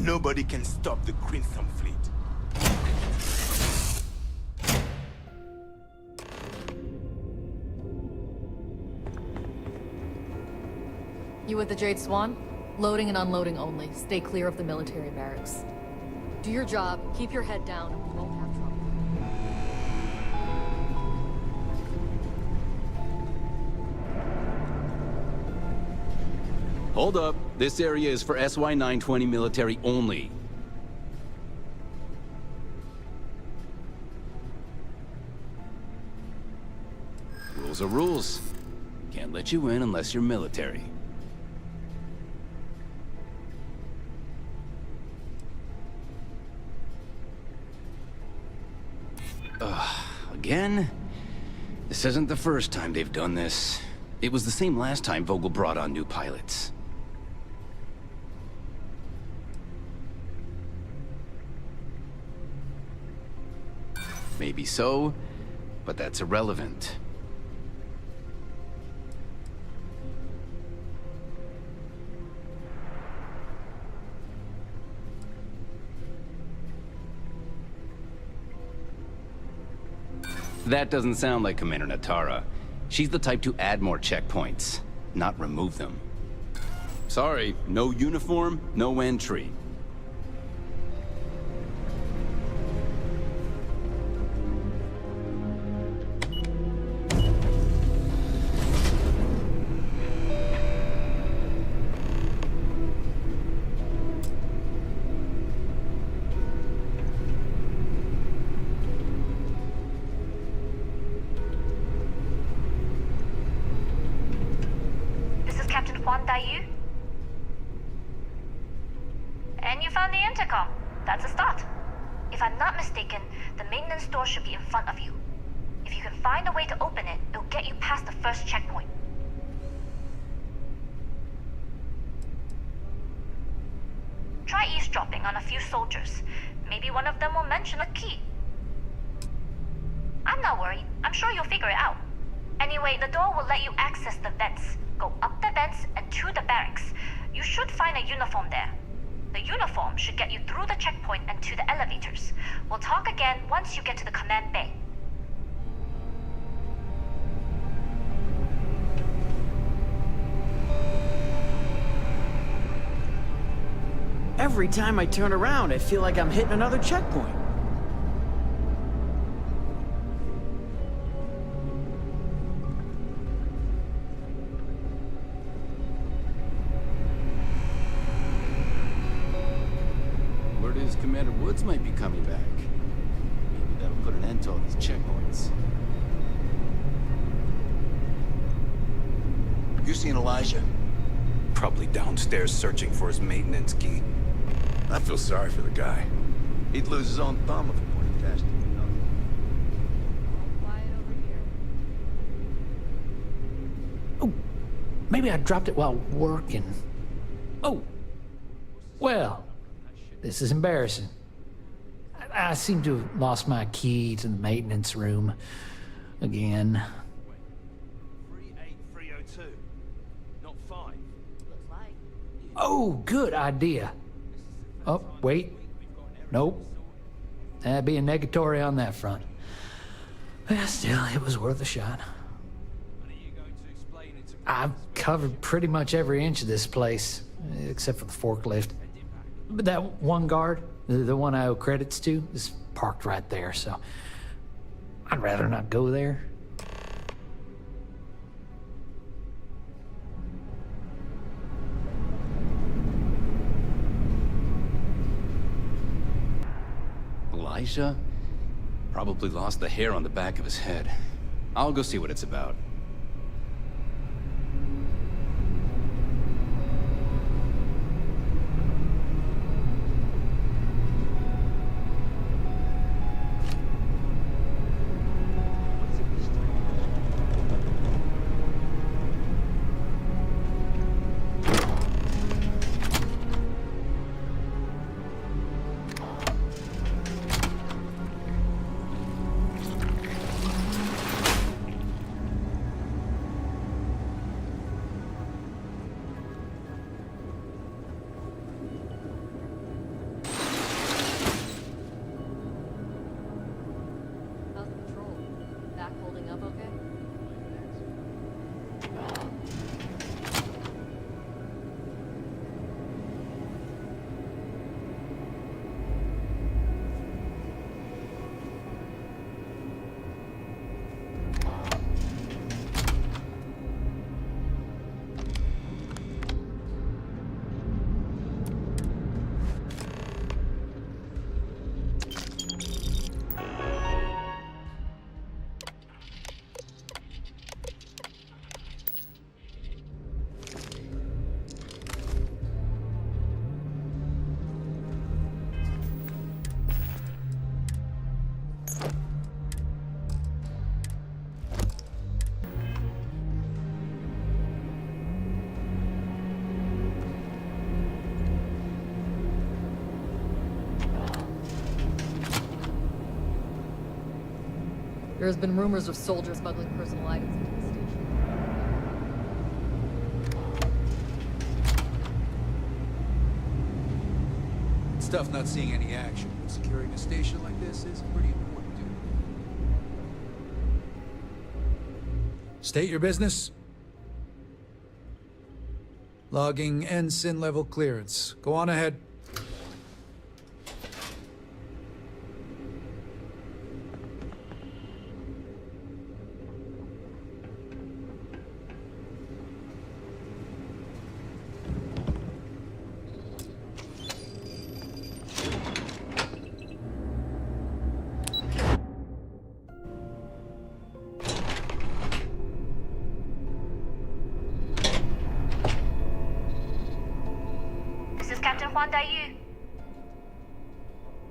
Nobody can stop the Crimson Fleet. You with the Jade Swan? Loading and unloading only. Stay clear of the military barracks. Do your job, keep your head down, and we won't have trouble. Hold up. This area is for SY-920 military only. Rules are rules. Can't let you in unless you're military. Again? This isn't the first time they've done this. It was the same last time Vogel brought on new pilots. Maybe so, but that's irrelevant. That doesn't sound like Commander Natara. She's the type to add more checkpoints, not remove them. Sorry, no uniform, no entry. And you found the intercom. That's a start. If I'm not mistaken, the maintenance door should be in front of you. If you can find a way to open it, it'll get you past the first checkpoint. Try eavesdropping on a few soldiers. Maybe one of them will mention a key. I'm not worried. I'm sure you'll figure it out. Anyway, the door will let you access the vents. Go up the vents and to the barracks. You should find a uniform there. The uniform should get you through the checkpoint and to the elevators. We'll talk again once you get to the command bay. Every time I turn around, I feel like I'm hitting another checkpoint. Word is Commander Woods might be coming back. Maybe that'll put an end to all these checkpoints. You seen Elijah? Probably downstairs searching for his maintenance key. I feel sorry for the guy. He'd lose his own thumb if he pointed past him. Quiet over here. Oh, maybe I dropped it while working. Oh, well, this is embarrassing. I seem to have lost my key to the maintenance room again. 38302, not 5. Looks like. Oh, good idea. Oh, wait. Nope. That'd be a negatory on that front. Well, still, it was worth a shot. I've covered pretty much every inch of this place, except for the forklift. But that one guard, the one I owe credits to, is parked right there, so I'd rather not go there. Elijah? Probably lost the hair on the back of his head. I'll go see what it's about. stuff okay? There has been rumors of soldiers smuggling personal items into the station. It's tough not seeing any action, but securing a station like this is pretty important, dude. State your business. Logging ensign level clearance. Go on ahead.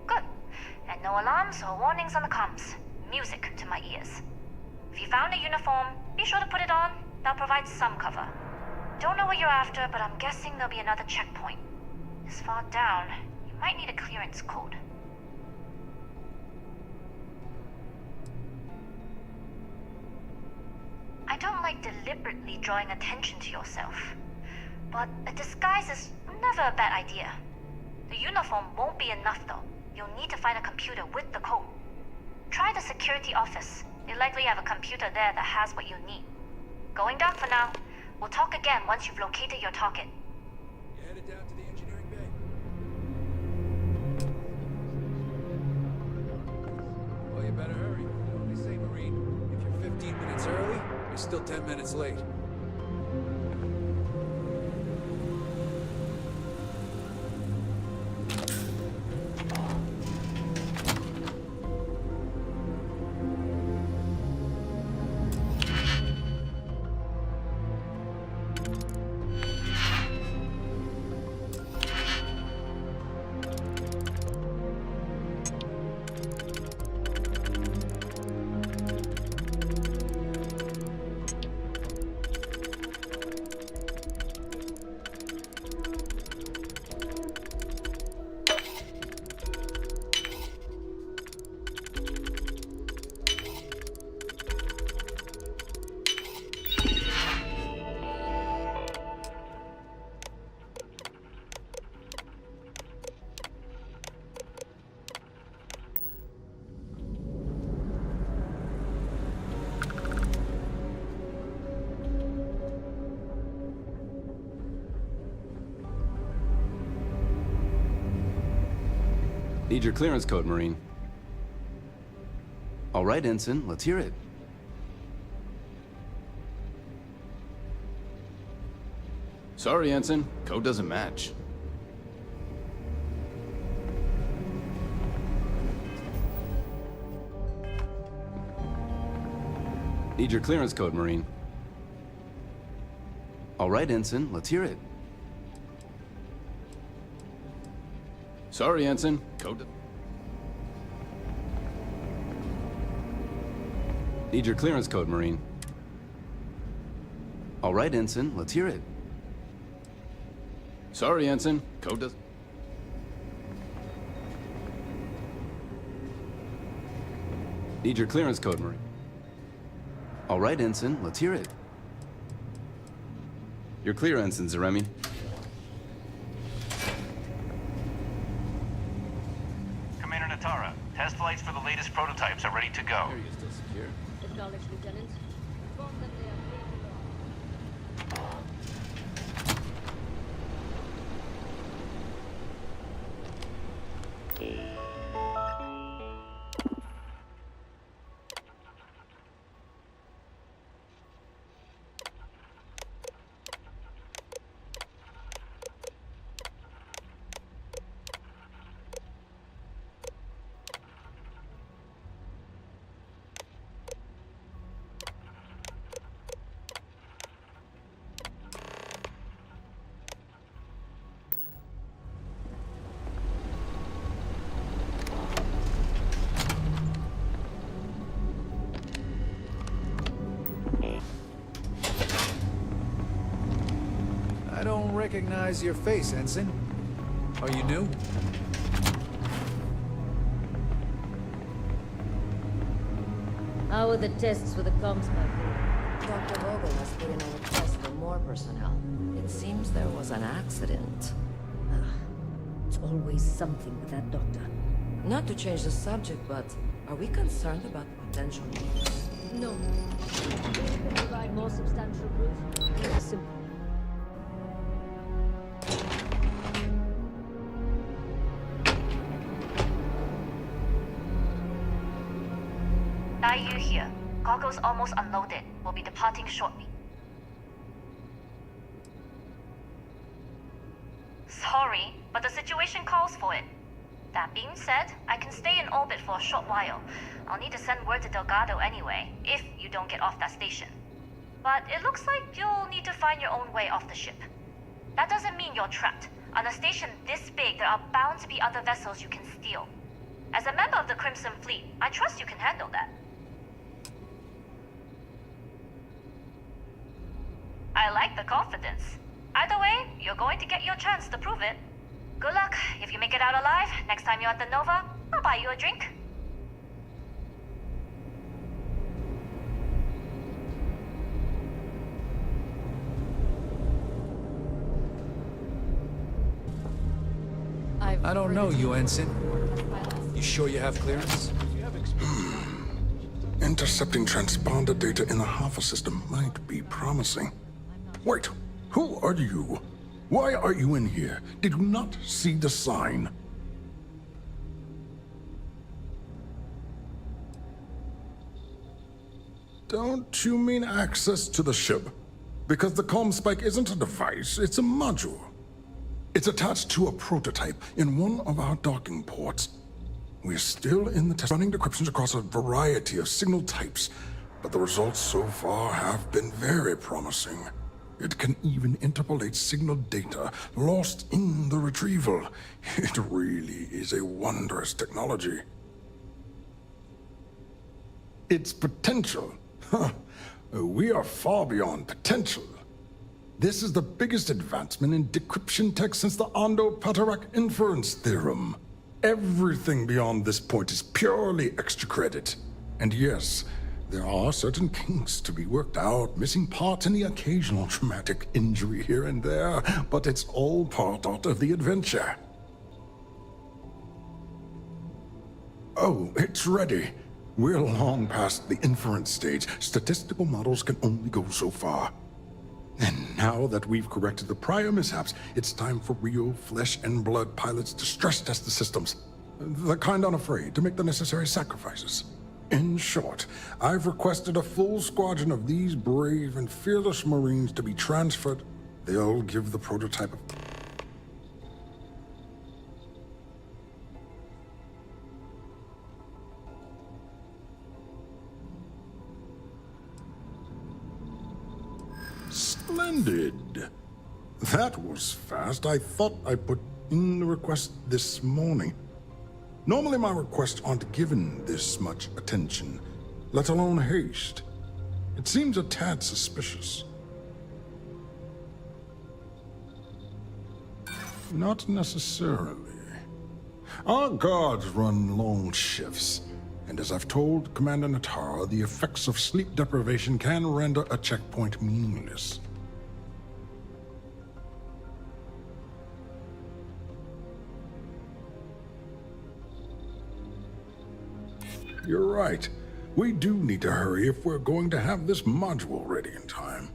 Good. And no alarms or warnings on the comms. Music to my ears. If you found a uniform, be sure to put it on. That'll provide some cover. Don't know what you're after, but I'm guessing there'll be another checkpoint. This far down, you might need a clearance code. I don't like deliberately drawing attention to yourself, but a disguise is never a bad idea. The uniform won't be enough though. You'll need to find a computer with the code. Try the security office. They likely have a computer there that has what you need. Going down for now. We'll talk again once you've located your target. You headed down to the engineering bay? Well, you better hurry. They say, Marine, if you're 15 minutes early, you're still 10 minutes late. Need your clearance code, Marine. All right, Ensign, let's hear it. Sorry, Ensign. Code doesn't match. Need your clearance code, Marine. All right, Ensign, let's hear it. Sorry, Ensign. Code. Need your clearance code, Marine. All right, Ensign, let's hear it. Sorry, Ensign. Code does. Need your clearance code, Marine. All right, Ensign, let's hear it. You're clear, Ensign Zaremi. Commander Natara, test flights for the latest prototypes are ready to go. Area still secure. Acknowledged, Lieutenant. Inform them they are clear to launch. I don't recognize your face, Ensign. Are you new? How are the tests for the comms pipe? Dr. Vogel has put in a request for more personnel. It seems there was an accident. It's always something with that doctor. Not to change the subject, but are we concerned about potential leaks? No. If we can provide more substantial proof, it's simple. IU here. Goggles almost unloaded. We'll be departing shortly. Sorry, but the situation calls for it. That being said, I can stay in orbit for a short while. I'll need to send word to Delgado anyway, if you don't get off that station. But it looks like you'll need to find your own way off the ship. That doesn't mean you're trapped. On a station this big, there are bound to be other vessels you can steal. As a member of the Crimson Fleet, I trust you can handle that. I like the confidence. Either way, you're going to get your chance to prove it. Good luck. If you make it out alive, next time you're at the Nova, I'll buy you a drink. I don't know you, Ensign. You sure you have clearance? Intercepting transponder data in the Alpha system might be promising. Wait, who are you? Why are you in here? Did you not see the sign? Don't you mean access to the ship? Because the comm spike isn't a device, it's a module. It's attached to a prototype in one of our docking ports. We're still in the test, running decryptions across a variety of signal types, but the results so far have been very promising. It can even interpolate signal data lost in the retrieval. It really is a wondrous technology. Its potential. Huh. We are far beyond potential. This is the biggest advancement in decryption tech since the Ondo-Patarak inference theorem. Everything beyond this point is purely extra credit. And yes, there are certain kinks to be worked out, missing parts and the occasional traumatic injury here and there, but it's all part of the adventure. Oh, it's ready. We're long past the inference stage. Statistical models can only go so far. And now that we've corrected the prior mishaps, it's time for real flesh and blood pilots to stress test the systems. The kind unafraid to make the necessary sacrifices. In short, I've requested a full squadron of these brave and fearless Marines to be transferred. They'll give the prototype a... Splendid. That was fast. I thought I put in the request this morning. Normally my requests aren't given this much attention, let alone haste. It seems a tad suspicious. Not necessarily. Our guards run long shifts, and as I've told Commander Natara, the effects of sleep deprivation can render a checkpoint meaningless. You're right. We do need to hurry if we're going to have this module ready in time.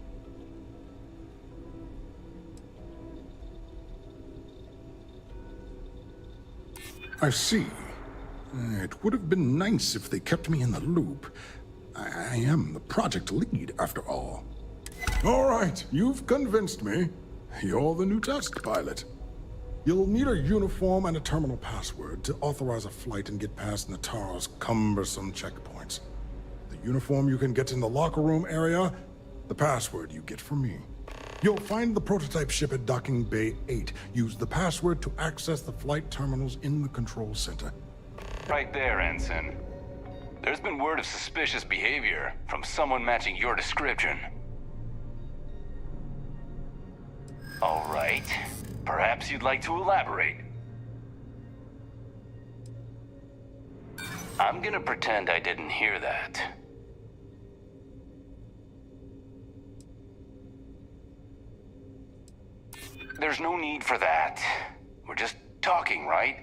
I see. It would have been nice if they kept me in the loop. I am the project lead, after all. All right, you've convinced me. You're the new test pilot. You'll need a uniform and a terminal password to authorize a flight and get past Natara's cumbersome checkpoints. The uniform you can get in the locker room area, the password you get from me. You'll find the prototype ship at Docking Bay 8. Use the password to access the flight terminals in the control center. Right there, Ensign. There's been word of suspicious behavior from someone matching your description. All right. Perhaps you'd like to elaborate. I'm gonna pretend I didn't hear that. There's no need for that. We're just talking, right?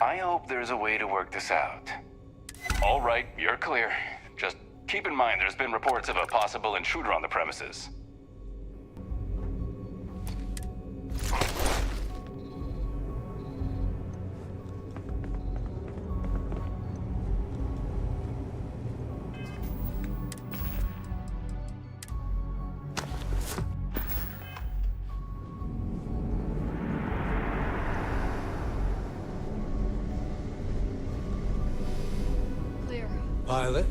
I hope there's a way to work this out. All right, you're clear. Just keep in mind there's been reports of a possible intruder on the premises. Clear. Pilot?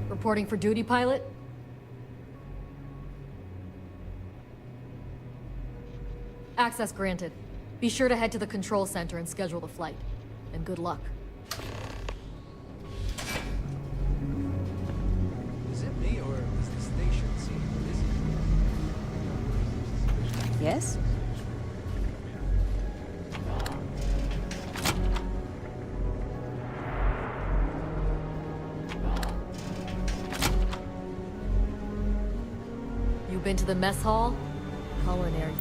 Reporting for duty, pilot? Access granted. Be sure to head to the control center and schedule the flight. And good luck. Is it me or is the station seem busy? Yes? You been to the mess hall? Culinary.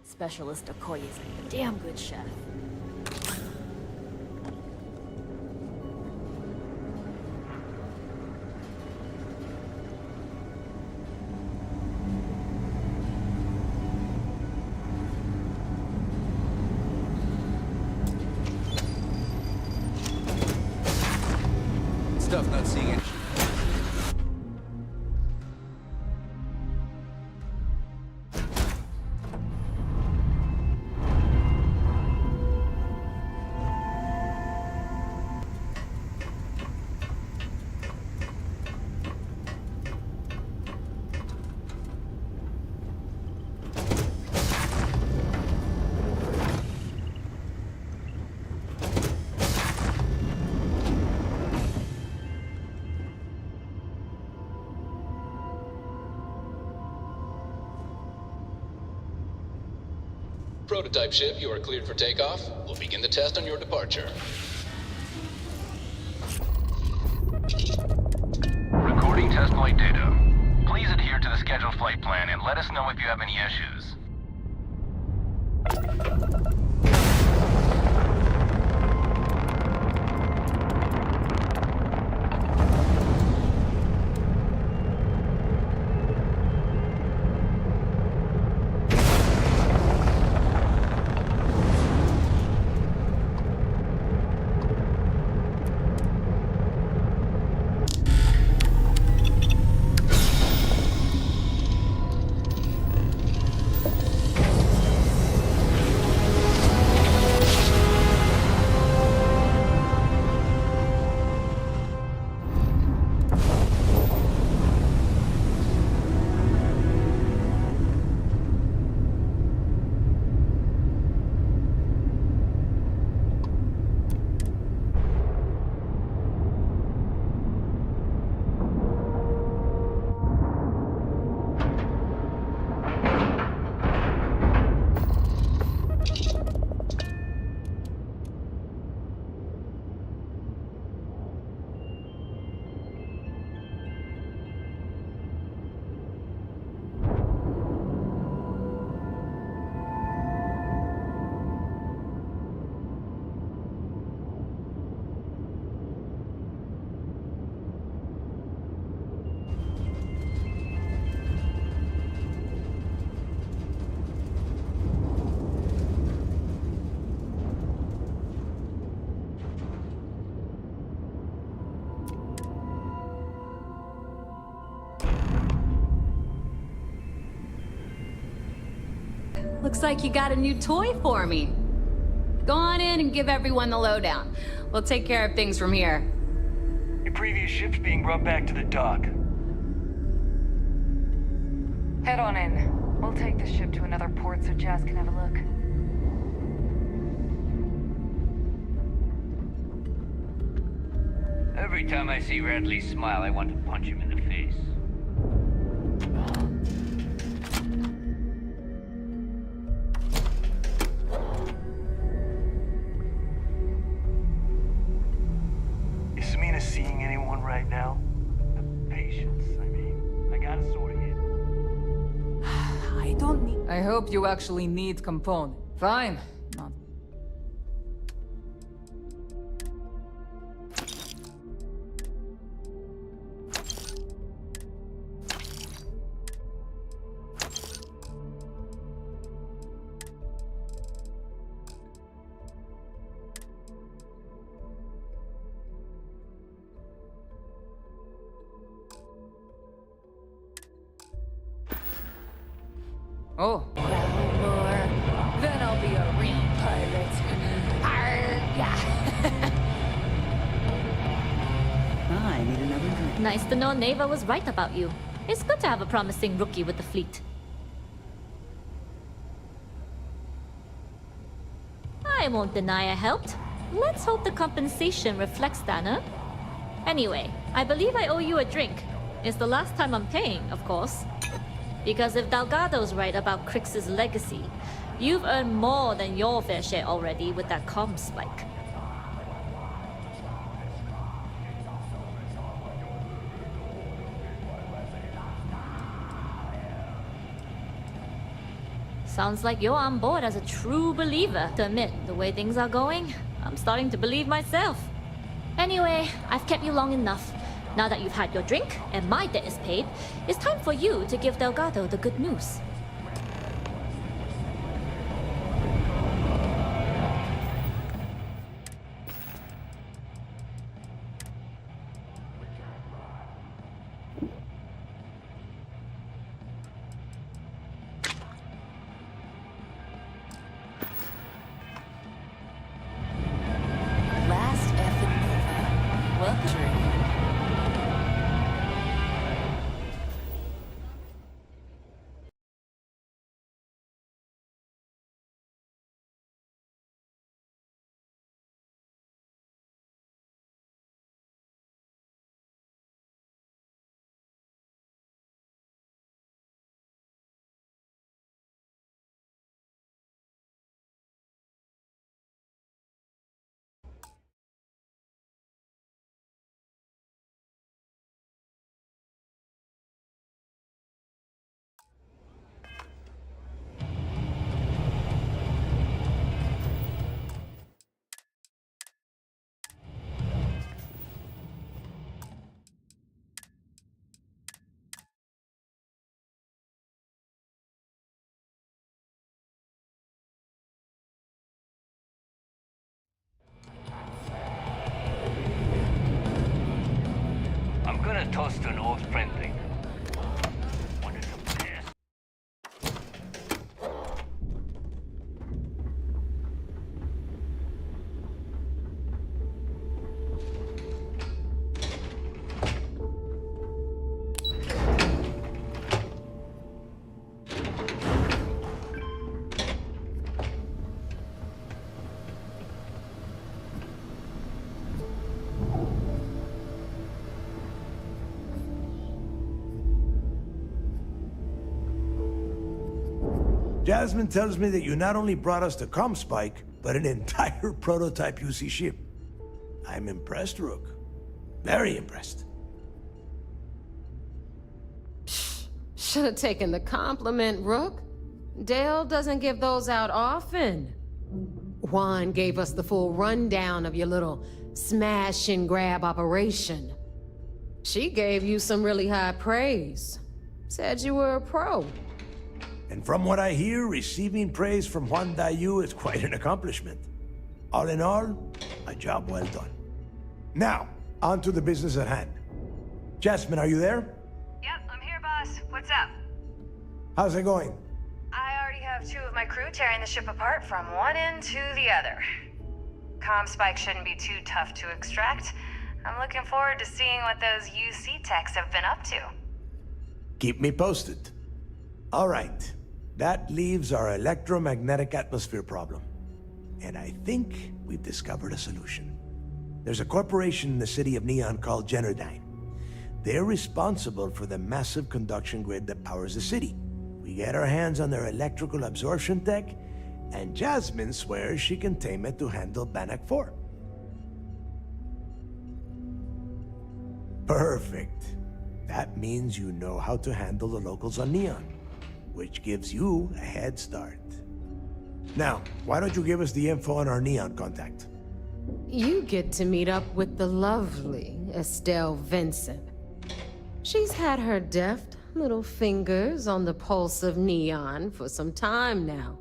Specialist Okoye is a damn good chef. Stuff not seeing it. Prototype ship, you are cleared for takeoff. We'll begin the test on your departure. Recording test flight data. Please adhere to the scheduled flight plan and let us know if you have any issues. like you got a new toy for me. Go on in and give everyone the lowdown. We'll take care of things from here. Your previous ship's being brought back to the dock. Head on in. We'll take the ship to another port so Jazz can have a look. Every time I see Radley smile, I want to punch him in the face. Is Samina seeing anyone right now? The patience, I mean. I gotta sort it. I don't need... I hope you actually need Capone. Fine. Not. Oh. Then I'll be a real pirate. I need another drink. Nice to know Neva was right about you. It's good to have a promising rookie with the fleet. I won't deny I helped. Let's hope the compensation reflects that, huh? Anyway, I believe I owe you a drink. It's the last time I'm paying, of course. Because if Delgado's right about Crix's legacy, you've earned more than your fair share already with that comm spike. Sounds like you're on board as a true believer. To admit, the way things are going, I'm starting to believe myself. Anyway, I've kept you long enough. Now that you've had your drink and my debt is paid, it's time for you to give Delgado the good news. Last effing Nova. Welcome. I'm gonna toast to an old friend thing. One of the best. Jasmine tells me that you not only brought us the comm spike, but an entire prototype UC ship. I'm impressed, Rook. Very impressed. Should have taken the compliment, Rook. Dale doesn't give those out often. Juan gave us the full rundown of your little smash and grab operation. She gave you some really high praise. Said you were a pro. And from what I hear, receiving praise from Juan Dayu is quite an accomplishment. All in all, a job well done. Now, on to the business at hand. Jasmine, are you there? Yep, I'm here, boss. What's up? How's it going? I already have have two of my crew tearing the ship apart from one end to the other. Comm spike shouldn't be too tough to extract. I'm looking forward to seeing what those UC techs have been up to. Keep me posted. All right. That leaves our electromagnetic atmosphere problem. And I think we've discovered a solution. There's a corporation in the city of Neon called Generdyne. They're responsible for the massive conduction grid that powers the city. We get our hands on their electrical absorption tech, and Jasmine swears she can tame it to handle Bannock 4. Perfect. That means you know how to handle the locals on Neon, which gives you a head start. Now, why don't you give us the info on our Neon contact? You get to meet up with the lovely Estelle Vincent. She's had her deft little fingers on the pulse of Neon for some time now.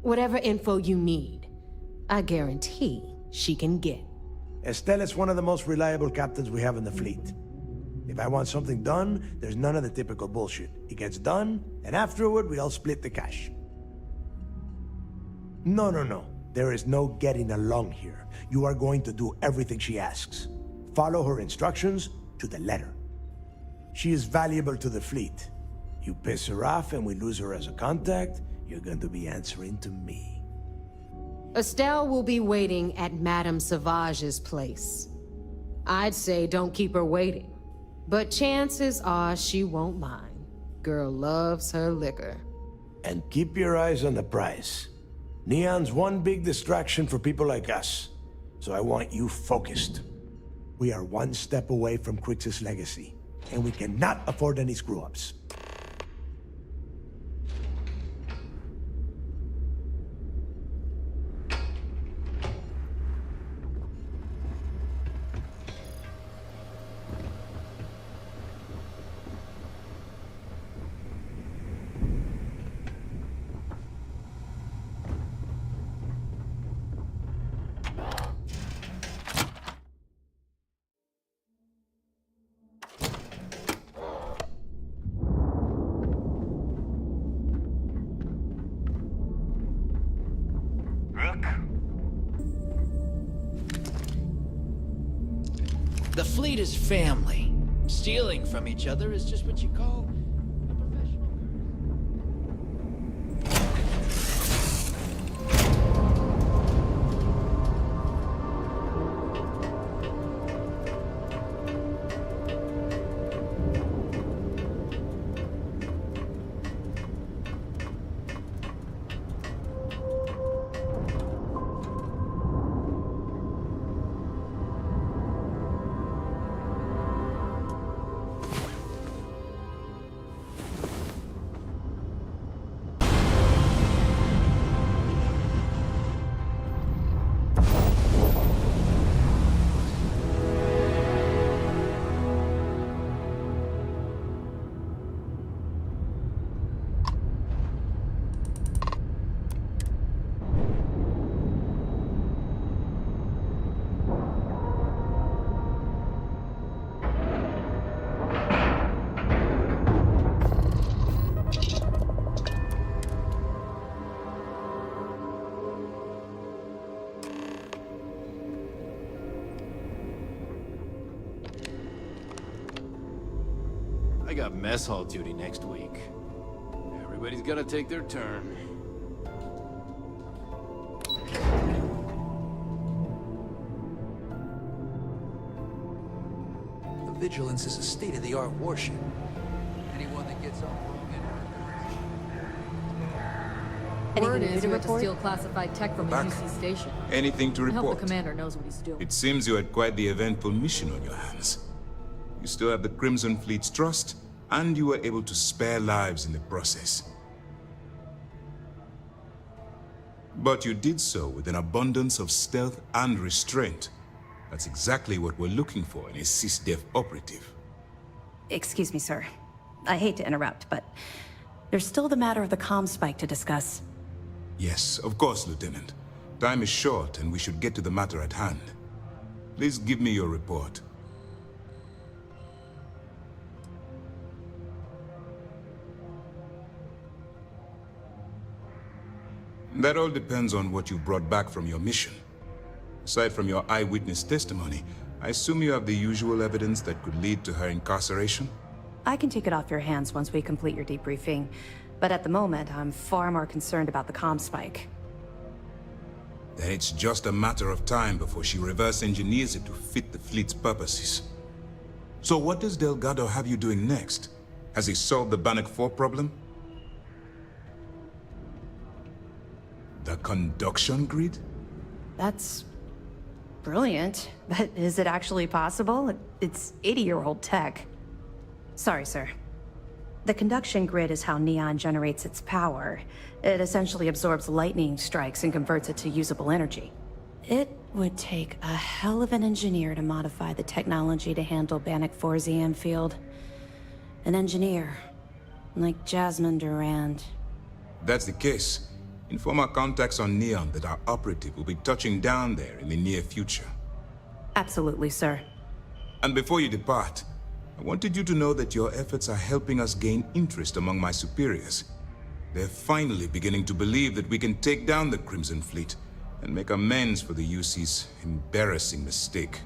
Whatever info you need, I guarantee she can get. Estelle is one of the most reliable captains we have in the fleet. If I want something done, there's none of the typical bullshit. It gets done, and afterward we all split the cash. No. There is no getting along here. You are going to do everything she asks. Follow her instructions to the letter. She is valuable to the fleet. You piss her off and we lose her as a contact, you're going to be answering to me. Estelle will be waiting at Madame Sauvage's place. I'd say don't keep her waiting, but chances are she won't mind. Girl loves her liquor. And keep your eyes on the prize. Neon's one big distraction for people like us, so I want you focused. We are one step away from Crix's legacy, and we cannot afford any screw-ups. The fleet is family. Stealing from each other is just what you call a professional. I got mess hall duty next week. Everybody's gotta take their turn. The Vigilance is a state-of-the-art warship. Anyone that gets on Word is you had to steal classified tech from a UC station. Anything to I hope report? the commander knows what he's doing. It seems you had quite the eventful mission on your hands. You still have the Crimson Fleet's trust, and you were able to spare lives in the process. But you did so with an abundance of stealth and restraint. That's exactly what we're looking for in a SysDef operative. Excuse me, sir. I hate to interrupt, but there's still the matter of the comm spike to discuss. Yes, of course, Lieutenant. Time is short, and we should get to the matter at hand. Please give me your report. That all depends on what you brought back from your mission. Aside from your eyewitness testimony, I assume you have the usual evidence that could lead to her incarceration? I can take it off your hands once we complete your debriefing, but at the moment, I'm far more concerned about the comm spike. Then it's just a matter of time before she reverse engineers it to fit the fleet's purposes. So what does Delgado have you doing next? Has he solved the Bannock 4 problem? The conduction grid? That's brilliant, but is it actually possible? It's 80-year-old tech. Sorry, sir. The conduction grid is how Neon generates its power. It essentially absorbs lightning strikes and converts it to usable energy. It would take a hell of an engineer to modify the technology to handle Bannock 4's EM field. An engineer, like Jasmine Durand. If that's the case, inform our contacts on Neon that our operative will be touching down there in the near future. Absolutely, sir. And before you depart, I wanted you to know that your efforts are helping us gain interest among my superiors. They're finally beginning to believe that we can take down the Crimson Fleet and make amends for the UC's embarrassing mistake.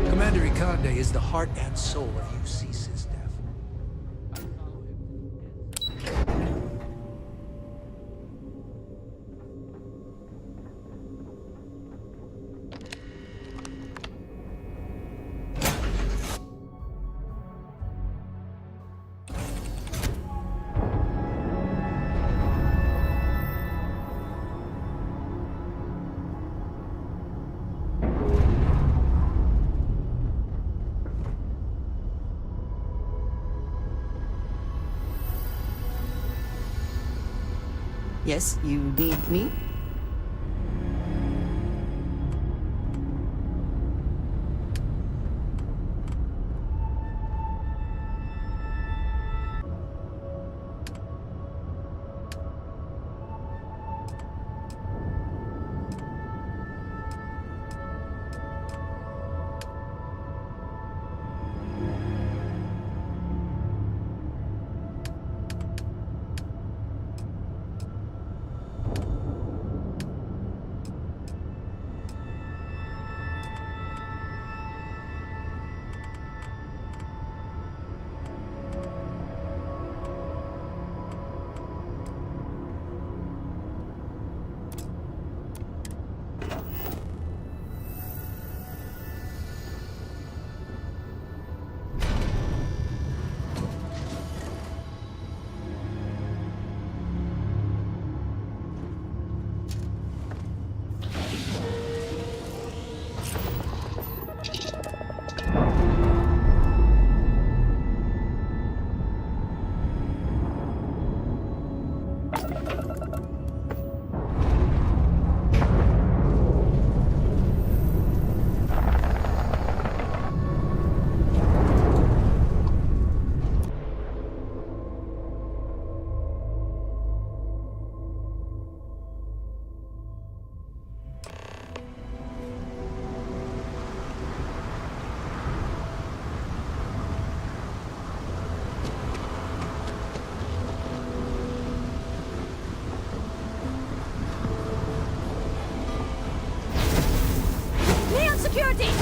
Commander Ikande is the heart and soul of UC's staff. Yes, you need me?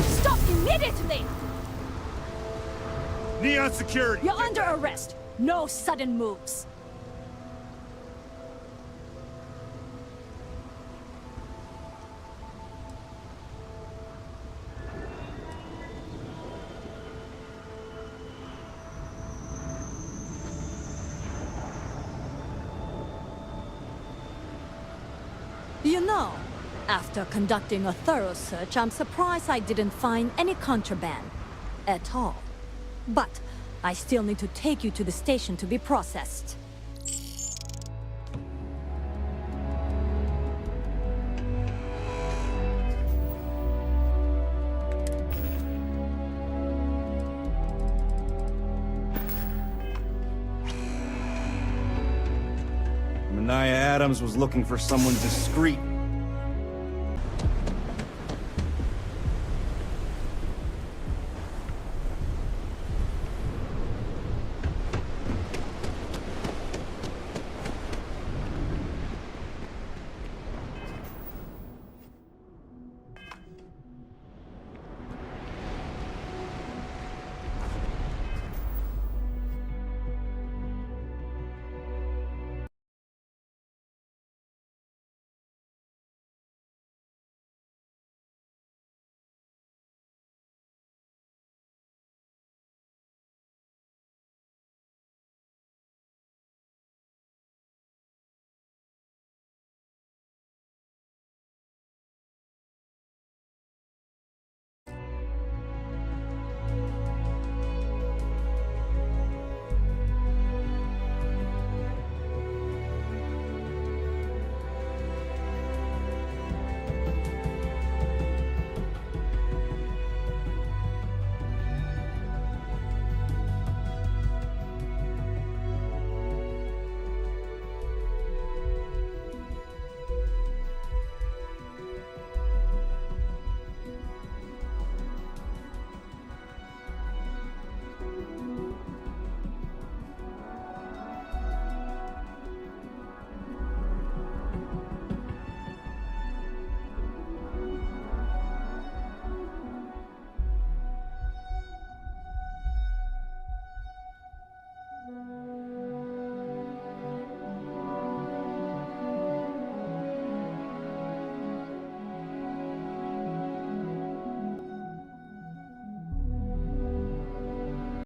Stop immediately! Neon Security! You're under arrest. No sudden moves. You know, after conducting a thorough search, I'm surprised I didn't find any contraband. At all. But I still need to take you to the station to be processed. Manaya Adams was looking for someone discreet